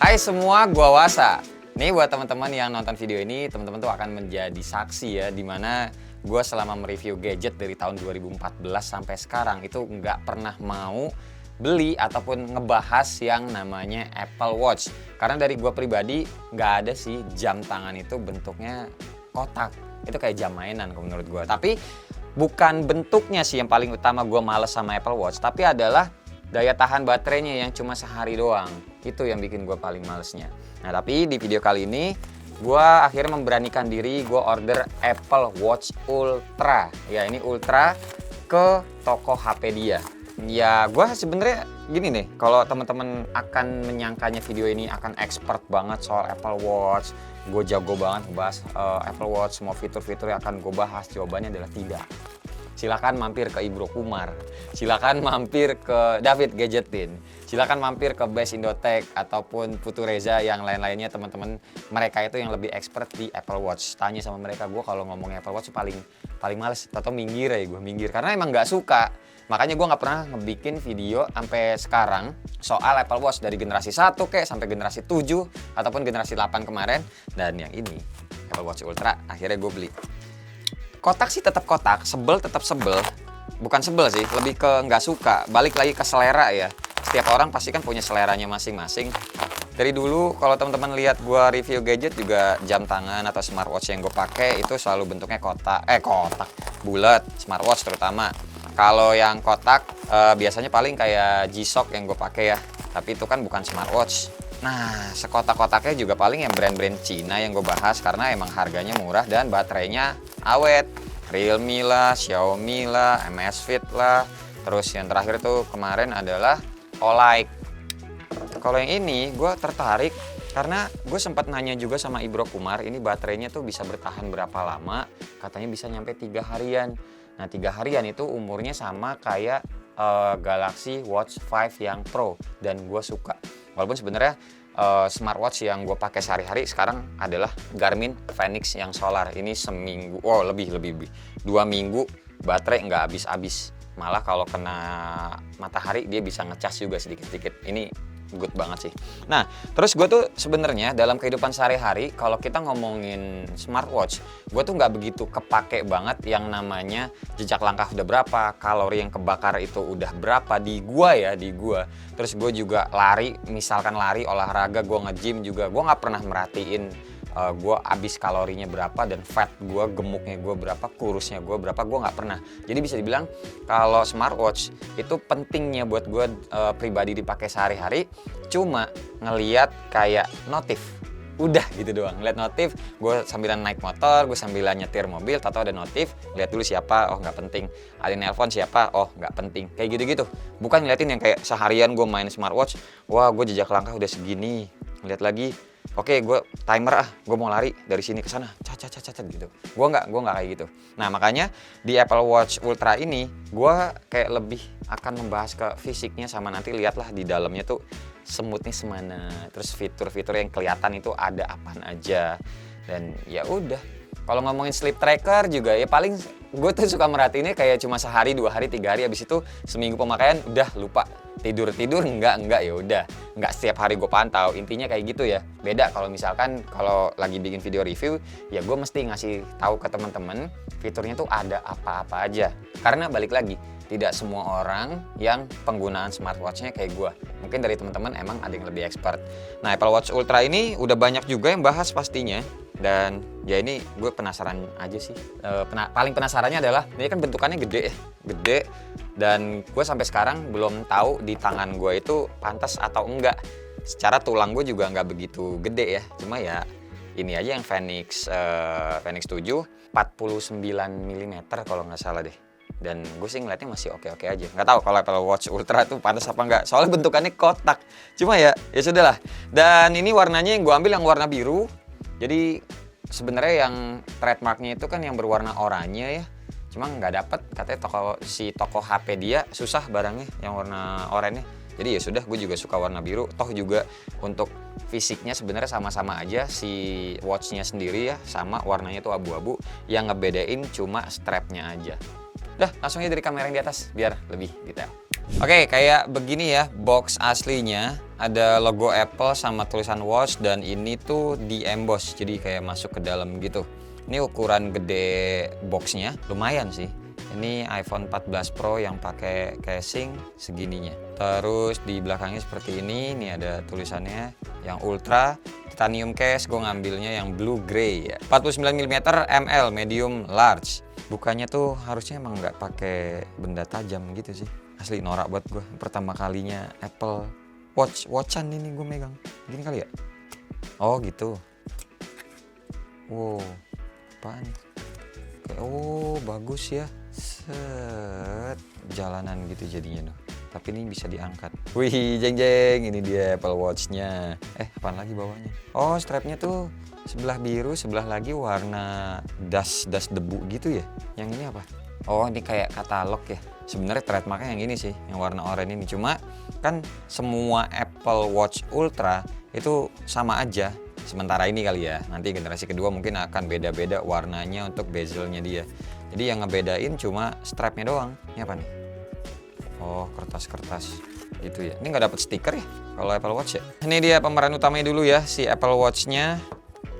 Hai semua, gua Wasa. Nih buat teman-teman yang nonton video ini, teman-teman tuh akan menjadi saksi ya, dimana gua selama mereview gadget dari tahun 2014 sampai sekarang itu nggak pernah mau beli ataupun ngebahas yang namanya Apple Watch. Karena dari gua pribadi nggak ada sih jam tangan itu bentuknya kotak. Itu kayak jam mainan kalau menurut gua. Tapi bukan bentuknya sih yang paling utama gua males sama Apple Watch, tapi adalah daya tahan baterainya yang cuma sehari doang. Itu yang bikin gue paling malesnya. Nah tapi di video kali ini gue akhirnya memberanikan diri, gue order Apple Watch Ultra. Ya ini Ultra ke toko HP dia. Ya gue sebenarnya gini nih, kalau teman-teman akan menyangkanya video ini akan expert banget soal Apple Watch, gue jago banget bahas Apple Watch, semua fitur-fitur yang akan gue bahas, jawabannya adalah tidak. Silakan mampir ke Ibro Kumar, silakan mampir ke David Gadgetin, silakan mampir ke Best Indotech ataupun Putu Reza yang lain-lainnya teman-teman. Mereka itu yang lebih expert di Apple Watch. Tanya sama mereka, gue kalau ngomongin Apple Watch paling males atau minggir ya, gue minggir karena emang nggak suka. Makanya gue nggak pernah ngebikin video sampai sekarang soal Apple Watch dari generasi 1 sampai generasi 7 ataupun generasi 8 kemarin. Dan yang ini Apple Watch Ultra akhirnya gue beli. Kotak sih tetap kotak, sebel tetap sebel. Bukan sebel sih, lebih ke nggak suka. Balik lagi ke selera ya. Setiap orang pasti kan punya seleranya masing-masing. Dari dulu kalau teman-teman lihat gua review gadget juga jam tangan atau smartwatch yang gue pakai itu selalu bentuknya kotak, bulat, smartwatch terutama. Kalau yang kotak biasanya paling kayak G-Shock yang gue pakai ya. Tapi itu kan bukan smartwatch. Nah, sekotak-kotaknya juga paling yang brand-brand Cina yang gue bahas karena emang harganya murah dan baterainya awet. Realme lah, Xiaomi lah, Amazfit lah. Terus yang terakhir tuh kemarin adalah Olight. Kalau yang ini gue tertarik karena gue sempat nanya juga sama Ibro Kumar, ini baterainya tuh bisa bertahan berapa lama? Katanya bisa nyampe 3 harian. Nah 3 harian itu umurnya sama kayak Galaxy Watch 5 yang Pro dan gue suka. Walaupun sebenarnya smartwatch yang gue pakai sehari-hari sekarang adalah Garmin Fenix yang solar. Ini seminggu, lebih 2 minggu baterai nggak habis-habis. Malah kalau kena matahari dia bisa ngecas juga sedikit-sedikit. Ini good banget sih. Nah, terus gue tuh sebenarnya dalam kehidupan sehari-hari kalau kita ngomongin smartwatch, gue tuh nggak begitu kepake banget yang namanya jejak langkah udah berapa, kalori yang kebakar itu udah berapa di gua ya, di gua. Terus gue juga lari, misalkan lari olahraga, gue nge-gym juga, gue nggak pernah merhatiin gue habis kalorinya berapa dan fat gue, gemuknya gue berapa, kurusnya gue berapa, gue nggak pernah. Jadi bisa dibilang kalau smartwatch itu pentingnya buat gue pribadi dipakai sehari-hari cuma ngeliat kayak notif. Udah gitu doang, ngeliat notif, gue sambilan naik motor, gue sambilan nyetir mobil, tahu ada notif, lihat dulu siapa, oh nggak penting. Ada nelpon siapa, oh nggak penting. Kayak gitu-gitu. Bukan ngeliatin yang kayak seharian gue main smartwatch, wah gue jejak langkah udah segini, ngeliat lagi. Oke, gue timer gue mau lari dari sini ke sana, cacat gitu. Gue nggak kayak gitu. Nah makanya di Apple Watch Ultra ini, gue kayak lebih akan membahas ke fisiknya sama nanti lihatlah di dalamnya tuh semutnya semana, terus fitur-fitur yang kelihatan itu ada apaan aja. Dan ya udah. Kalau ngomongin sleep tracker juga ya paling gue tuh suka merhatiinnya kayak cuma sehari, 2 hari, 3 hari, habis itu seminggu pemakaian udah lupa. Tidur enggak ya udah. Enggak setiap hari gue pantau. Intinya kayak gitu ya. Beda kalau misalkan kalau lagi bikin video review ya gue mesti ngasih tahu ke teman-teman fiturnya tuh ada apa-apa aja. Karena balik lagi, tidak semua orang yang penggunaan smartwatch-nya kayak gue. Mungkin dari teman-teman emang ada yang lebih expert. Nah, Apple Watch Ultra ini udah banyak juga yang bahas pastinya. Dan ya ini gue penasaran aja sih. Paling penasarannya adalah ini kan bentukannya gede. Dan gue sampai sekarang belum tahu di tangan gue itu pantas atau enggak. Secara tulang gue juga nggak begitu gede ya. Cuma ya ini aja yang Fenix 7 49 mm kalau nggak salah deh. Dan gue sih ngeliatnya masih oke-oke aja. Nggak tahu kalau Apple Watch Ultra tuh pantas apa enggak. Soalnya bentukannya kotak. Cuma ya sudahlah. Dan ini warnanya yang gue ambil yang warna biru. Jadi sebenarnya yang trademarknya itu kan yang berwarna oranye ya. Cuma nggak dapet, katanya toko HP dia susah barangnya yang warna oranye. Jadi ya sudah, gue juga suka warna biru. Toh juga untuk fisiknya sebenarnya sama-sama aja, si watchnya sendiri ya sama warnanya tuh abu-abu. Yang ngebedain cuma strapnya aja. Udah, langsung aja dari kamera yang di atas biar lebih detail. Oke, kayak begini ya box aslinya. ada logo Apple sama tulisan watch, dan ini tuh di emboss, jadi kayak masuk ke dalam gitu. Ini ukuran gede boxnya, lumayan sih. Ini iPhone 14 Pro yang pakai casing segininya. Terus di belakangnya seperti ini ada tulisannya yang Ultra titanium case. Gue ngambilnya yang blue gray ya. 49 mm ml medium large. Bukanya tuh harusnya emang nggak pakai benda tajam gitu sih. Asli norak buat gue. Pertama kalinya Apple Watchan ini gue megang. Gini kali ya? Oh gitu. Wow, apaan? Oh bagus ya. Set, jalanan gitu jadinya tuh. Tapi ini bisa diangkat. Wih, jeng jeng, ini dia Apple Watch-nya. Apaan lagi bawahnya? Oh, strapnya tuh sebelah biru, sebelah lagi warna dust debu gitu ya. Yang ini apa? Oh, ini kayak katalog ya. Sebenarnya trademarknya yang ini sih, yang warna oranye ini. Cuma kan semua Apple Watch Ultra itu sama aja. Sementara ini kali ya. Nanti generasi kedua mungkin akan beda-beda warnanya untuk bezelnya dia. Jadi yang ngebedain cuma strapnya doang. Ini apa nih? Oh, kertas-kertas gitu ya. Ini nggak dapet stiker ya kalau Apple Watch ya. Ini dia pemeran utamanya dulu ya, si Apple Watch-nya.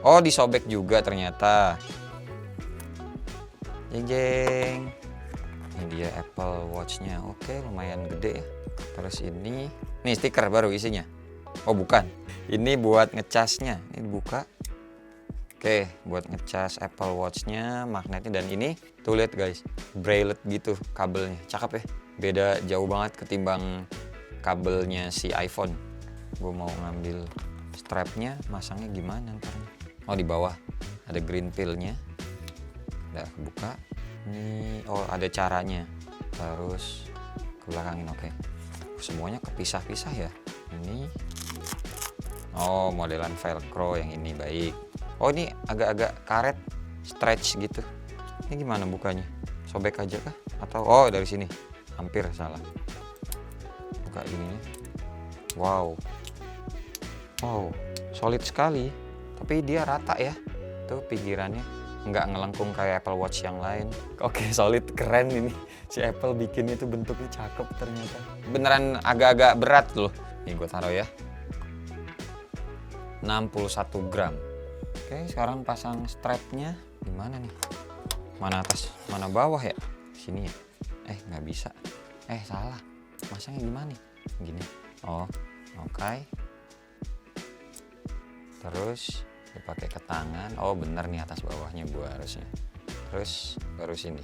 Oh, disobek juga ternyata. Jeng jeng. Ini dia Apple Watch-nya. Oke, lumayan gede ya. Terus ini nih stiker baru isinya. Oh, bukan. Ini buat ngecasnya. Ini dibuka. Oke, buat ngecas Apple Watch-nya, magnetnya, dan ini tuh lihat guys, bracelet gitu kabelnya. Cakep ya. Beda jauh banget ketimbang kabelnya si iPhone. Gue mau ngambil strapnya, masangnya gimana ntar? Oh, di bawah ada green pill-nya. Udah kebuka. Ini oh ada caranya. Terus ke belakangin, oke. Semuanya kepisah-pisah ya. Ini oh modelan velcro yang ini baik. Oh ini agak-agak karet stretch gitu. Ini gimana bukanya? Sobek aja kah? Atau oh dari sini? Hampir salah. Buka ini. Wow. Wow, solid sekali. Tapi dia rata ya. Tuh pinggirannya nggak ngelengkung kayak Apple Watch yang lain. Oke, solid, keren ini. Si Apple bikinnya tuh bentuknya cakep ternyata. Beneran agak-agak berat loh. Nih gue taruh ya. 61 gram. Oke, sekarang pasang strapnya. Gimana nih? Mana atas, mana bawah ya? Sini ya? Nggak bisa. Salah. Masangnya gimana nih? Gini. Oh, oke. Terus dipakai ke tangan. Oh, bener nih atas bawahnya gua harusnya. Terus baru sini.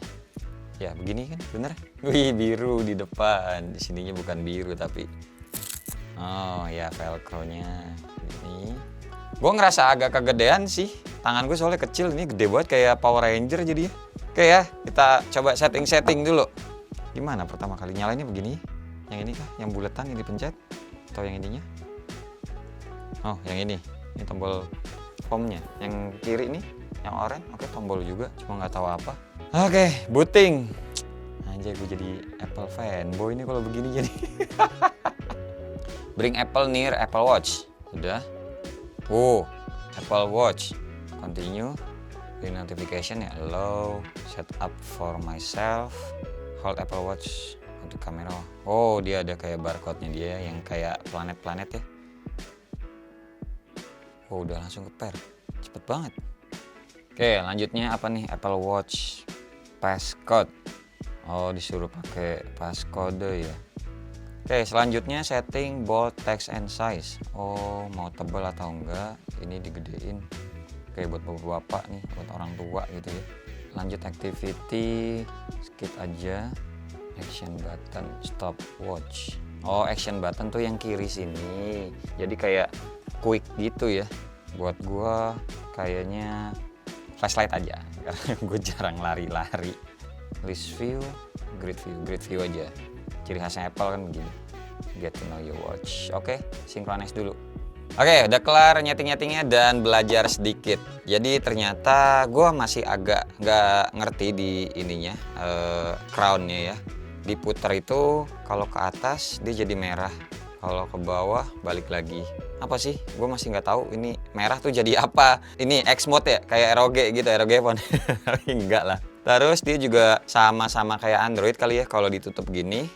Ya, begini kan? Bener? Wih, biru di depan. Di sininya bukan biru tapi oh, ya velcro-nya. Ini. Gue ngerasa agak kegedean sih. Tangan gue soalnya kecil, ini gede banget kayak Power Ranger jadinya. Oke ya, kita coba setting dulu. Gimana pertama kali nyalainnya begini? Yang ini kah? Yang buletan ini dipencet? Atau yang ininya? Oh, yang ini. Ini tombol home-nya. Yang kiri nih, yang oranye. Oke, tombol juga, cuma nggak tahu apa. Oke, booting. Anjay, gue jadi Apple fanboy ini kalau begini jadi. Bring Apple near Apple Watch. Sudah. Apple Watch. Continue. Di notification ya. Allow. Set up for myself. Hold Apple Watch untuk kamera. Oh, dia ada kayak barcode-nya dia yang kayak planet-planet ya. Oh, udah langsung ke pair. Cepet banget. Oke, lanjutnya apa nih? Apple Watch passcode. Oh, disuruh pakai passcode ya. Oke, selanjutnya setting bold text and size. Oh, mau tebal atau enggak? Ini digedein. Oke, buat bapak-bapak nih, buat orang tua gitu ya. Lanjut activity, skip aja. Action button, stop watch. Oh, action button tuh yang kiri sini. Jadi kayak quick gitu ya. Buat gua kayaknya flashlight aja karena gue jarang lari-lari. List view, grid view aja. Ciri khasnya Apple kan begini. Get to know your watch. Oke, synchronize dulu. Oke, udah kelar nyeting-nyetingnya dan belajar sedikit. Jadi ternyata gue masih agak nggak ngerti di ininya, crownnya ya. Diputar itu kalau ke atas dia jadi merah, kalau ke bawah balik lagi. Apa sih? Gue masih nggak tahu ini merah tuh jadi apa. Ini X mode ya, kayak ROG gitu, ROG phone. Enggak lah. Terus dia juga sama-sama kayak Android kali ya, kalau ditutup gini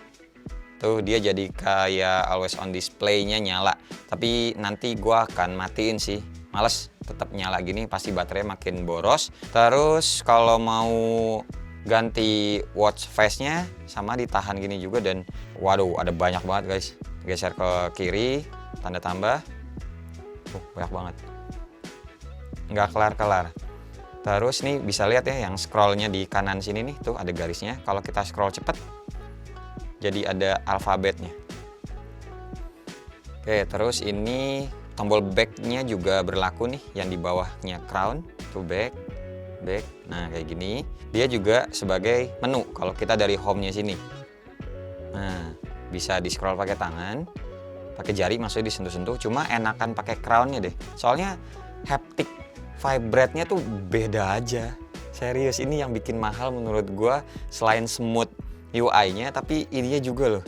Tuh dia jadi kayak always on display-nya nyala. Tapi nanti gua akan matiin sih. Males tetap nyala gini, pasti baterainya makin boros. Terus kalau mau ganti watch face-nya sama ditahan gini juga, dan waduh ada banyak banget guys. Geser ke kiri, tanda tambah. Banyak banget. Nggak kelar-kelar. Terus nih bisa lihat ya yang scrollnya di kanan sini nih, tuh ada garisnya. Kalau kita scroll cepet, jadi ada alfabetnya. Oke, terus ini tombol back-nya juga berlaku nih, yang di bawahnya crown, tuh back. Nah kayak gini. Dia juga sebagai menu kalau kita dari home-nya sini. Nah, bisa di scroll pakai tangan, pakai jari maksudnya disentuh-sentuh. Cuma enakan pakai crown-nya deh. Soalnya haptic vibrate-nya tuh beda aja. Serius, ini yang bikin mahal menurut gua, selain smooth UI-nya, tapi ininya juga loh.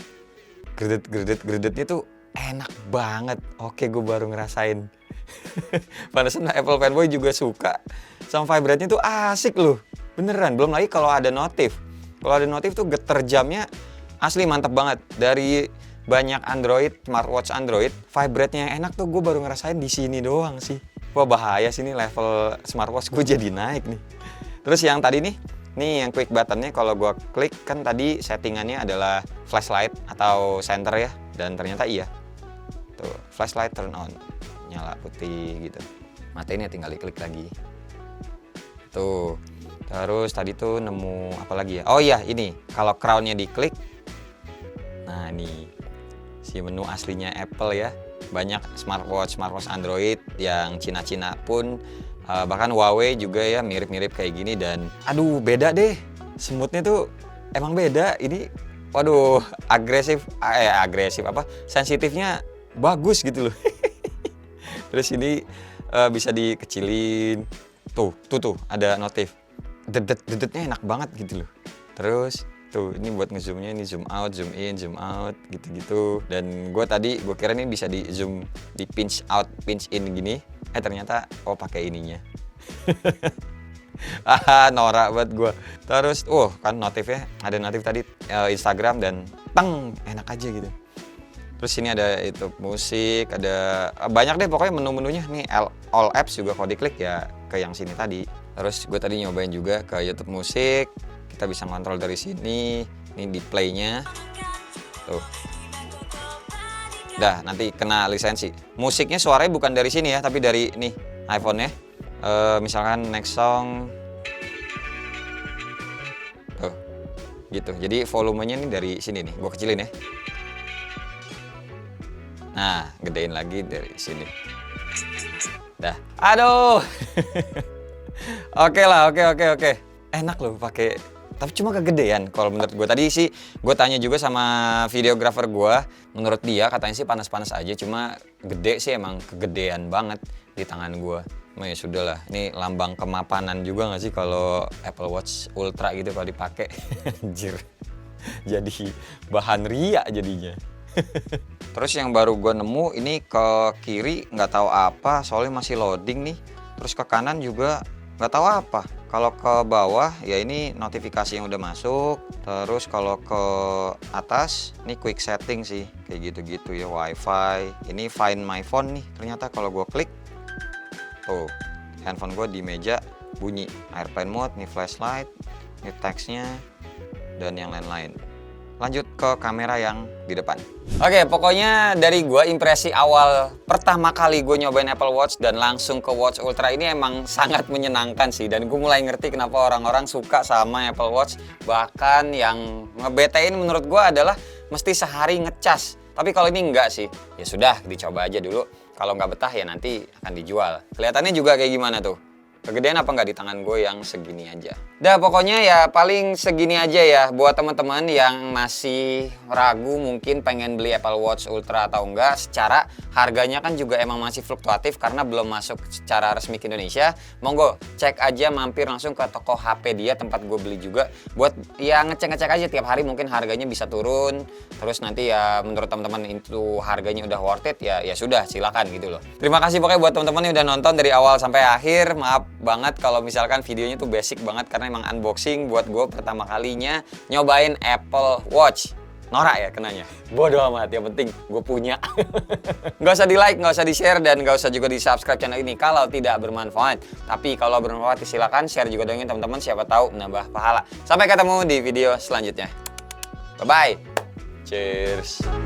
Gredet-gredetnya tuh enak banget. Oke, gue baru ngerasain. Pantesan Apple fanboy juga suka. Sama vibrate-nya tuh asik loh. Beneran, belum lagi kalau ada notif. Kalau ada notif tuh getar jamnya asli mantap banget. Dari banyak Android, smartwatch Android, vibrate-nya yang enak tuh gue baru ngerasain di sini doang sih. Wah bahaya sih nih, level smartwatch gue jadi naik nih. Terus yang tadi nih yang quick button-nya kalau gue klik kan tadi settingannya adalah flashlight atau center ya, dan ternyata iya. Tuh, flashlight turn on, nyala putih gitu. Matiin ya, tinggal diklik lagi. Tuh. Terus tadi tuh nemu apa lagi ya? Oh iya, ini kalau crown-nya diklik. Nah, nih si menu aslinya Apple ya. Banyak smartwatch Android yang Cina-Cina pun bahkan Huawei juga ya mirip-mirip kayak gini, dan aduh beda deh, smoothnya tuh emang beda. Ini waduh agresif apa, sensitifnya bagus gitu loh. Terus ini bisa dikecilin, tuh ada notif, dedetnya enak banget gitu loh. Terus tuh ini buat ngezoomnya, ini zoom out, zoom in, zoom out gitu. Dan gue kira ini bisa di zoom, di pinch out, pinch in gini. Ternyata pakai ininya. Norak banget gue. Terus kan notifnya, ada notif tadi Instagram, dan enak aja gitu. Terus ini ada itu musik, ada banyak deh pokoknya menu-menunya. Nih all apps juga kalau diklik ya ke yang sini tadi. Terus gue tadi nyobain juga ke YouTube musik. Kita bisa ngontrol dari sini. Ini di play-nya. Tuh. Dah, nanti kena lisensi. Musiknya suaranya bukan dari sini ya, tapi dari nih iPhone-nya. Misalkan next song. Tuh. Gitu. Jadi volumenya nih dari sini nih. Gue kecilin ya. Nah, gedein lagi dari sini. Dah. Aduh. Oke. Enak loh pakai, tapi cuma kegedean kalau menurut gue. Tadi sih gue tanya juga sama videografer gue, menurut dia katanya sih panas-panas aja, cuma gede sih, emang kegedean banget di tangan gue. Ya sudah lah, ini lambang kemapanan juga nggak sih kalau Apple Watch Ultra gitu kalau dipakai. Anjir, jadi bahan ria jadinya. Terus yang baru gue nemu ini ke kiri nggak tahu apa, soalnya masih loading nih. Terus ke kanan juga nggak tahu apa. Kalau ke bawah ya ini notifikasi yang udah masuk. Terus kalau ke atas ini quick setting sih, kayak gitu-gitu ya, wifi. Ini find my phone nih, ternyata kalau gue klik tuh handphone gue di meja bunyi. Airplane mode, nih flashlight, nih teksnya, dan yang lain-lain. Lanjut ke kamera yang di depan. Oke, pokoknya dari gue impresi awal pertama kali gue nyobain Apple Watch dan langsung ke Watch Ultra ini emang sangat menyenangkan sih. Dan gue mulai ngerti kenapa orang-orang suka sama Apple Watch. Bahkan yang ngebetain menurut gue adalah mesti sehari ngecas. Tapi kalau ini enggak sih, ya sudah dicoba aja dulu. Kalau nggak betah ya nanti akan dijual. Kelihatannya juga kayak gimana tuh? Kegedean apa nggak di tangan gue yang segini aja. Dah pokoknya ya paling segini aja ya buat teman-teman yang masih ragu mungkin pengen beli Apple Watch Ultra atau enggak. Secara harganya kan juga emang masih fluktuatif karena belum masuk secara resmi ke Indonesia. Monggo cek aja, mampir langsung ke toko HP dia, tempat gue beli juga. Buat ya ngecek-ngecek aja tiap hari, mungkin harganya bisa turun. Terus nanti ya menurut teman-teman itu harganya udah worth it ya sudah silakan gitu loh. Terima kasih pokoknya buat teman-teman yang udah nonton dari awal sampai akhir. Maaf banget kalau misalkan videonya tuh basic banget karena emang unboxing buat gue pertama kalinya nyobain Apple Watch. norak ya kenanya. Bodoh amat, yang penting gue punya. Nggak usah di like, nggak usah di share, dan nggak usah juga di subscribe channel ini kalau tidak bermanfaat. Tapi kalau bermanfaat silakan share juga dengan teman-teman, siapa tahu nambah pahala. Sampai ketemu di video selanjutnya. Bye bye. Cheers.